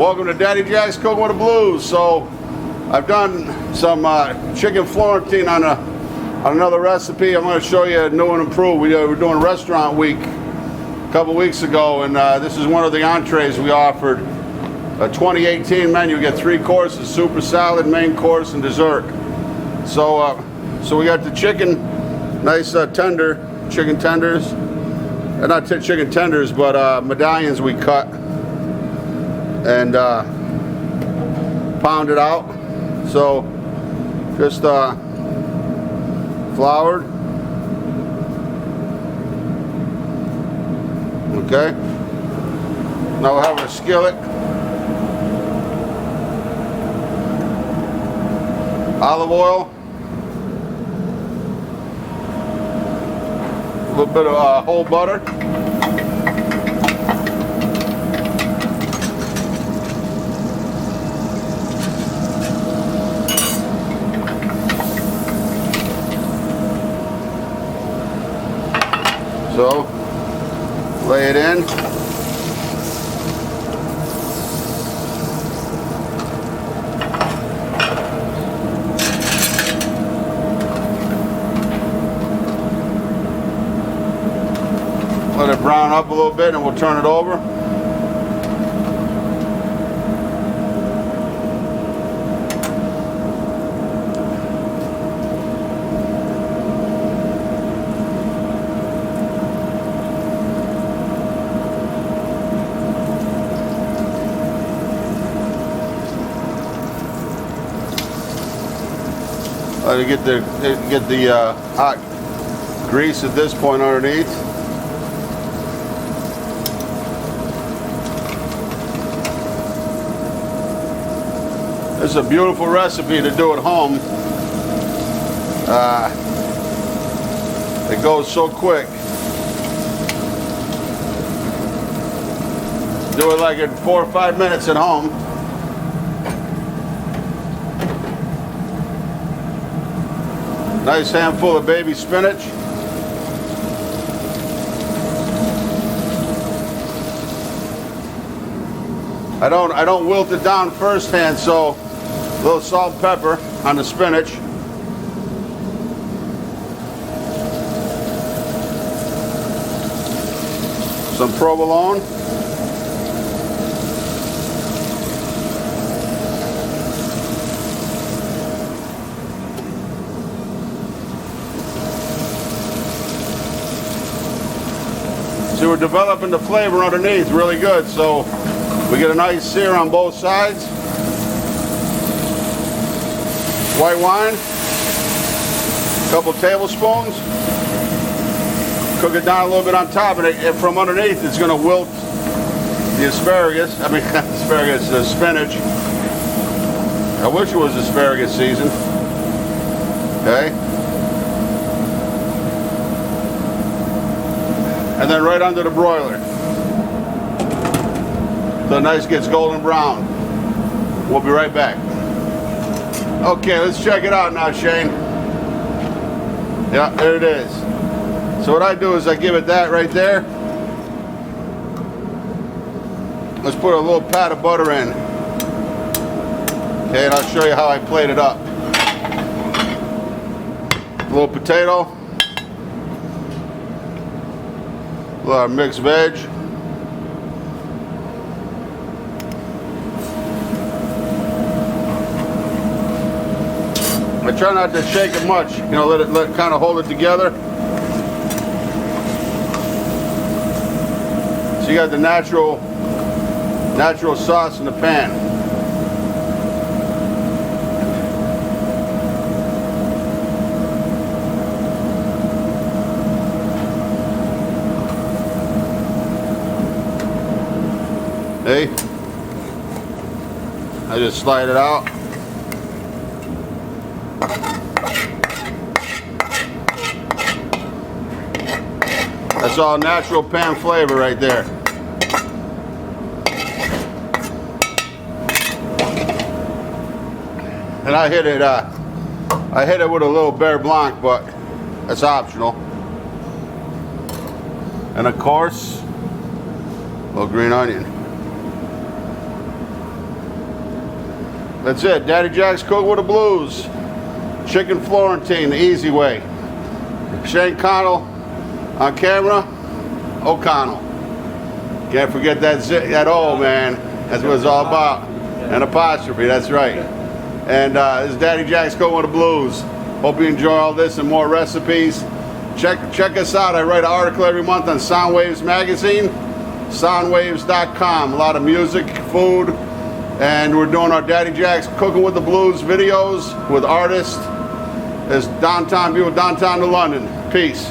Welcome to Daddy Jack's Cooking with the Blues. So I've done some chicken Florentine on another recipe. I'm going to show you a new and improved. We were doing restaurant week a couple weeks ago, and this is one of the entrees we offered. A 2018 menu. You get 3 courses: super salad, main course, and dessert. So we got the chicken, nice tender chicken tenders. Not chicken tenders, but medallions we cut and pounded out. So just floured. Okay. Now we'll have a skillet. Olive oil. A little bit of whole butter. So, lay it in. Let it brown up a little bit and we'll turn it over. Let it get the hot grease at this point underneath. This is a beautiful recipe to do at home. It goes so quick. Do it like in 4 or 5 minutes at home. Nice handful of baby spinach. I don't wilt it down firsthand, so a little salt and pepper on the spinach. Some provolone. See, we're developing the flavor underneath really good, so we get a nice sear on both sides. White wine, a couple tablespoons. Cook it down a little bit on top, and from underneath it's going to wilt the asparagus. I mean, asparagus, the spinach. I wish it was asparagus season. Okay. And then right under the broiler. So nice gets golden brown. We'll be right back. Okay, let's check it out now, Shane. Yeah, there it is. So what I do is I give it that right there. Let's put a little pat of butter in. Okay, and I'll show you how I plate it up. A little potato. A little mixed veg. I try not to shake it much, you know, let it kind of hold it together. So you got the natural sauce in the pan. Hey, I just slide it out. That's all natural pan flavor right there. And I hit it with a little beurre blanc, but that's optional. And of course, a little green onion. That's it. Daddy Jack's Cooking with the Blues. Chicken Florentine, the easy way. Shane Connell on camera. O'Connell. Can't forget that O, man. That's what it's all about. An apostrophe, that's right. And this is Daddy Jack's Cooking with the Blues. Hope you enjoy all this and more recipes. Check us out. I write an article every month on Soundwaves magazine, soundwaves.com. A lot of music, food, and we're doing our Daddy Jack's Cooking with the Blues videos with artists. It's downtown view of downtown to London. Peace.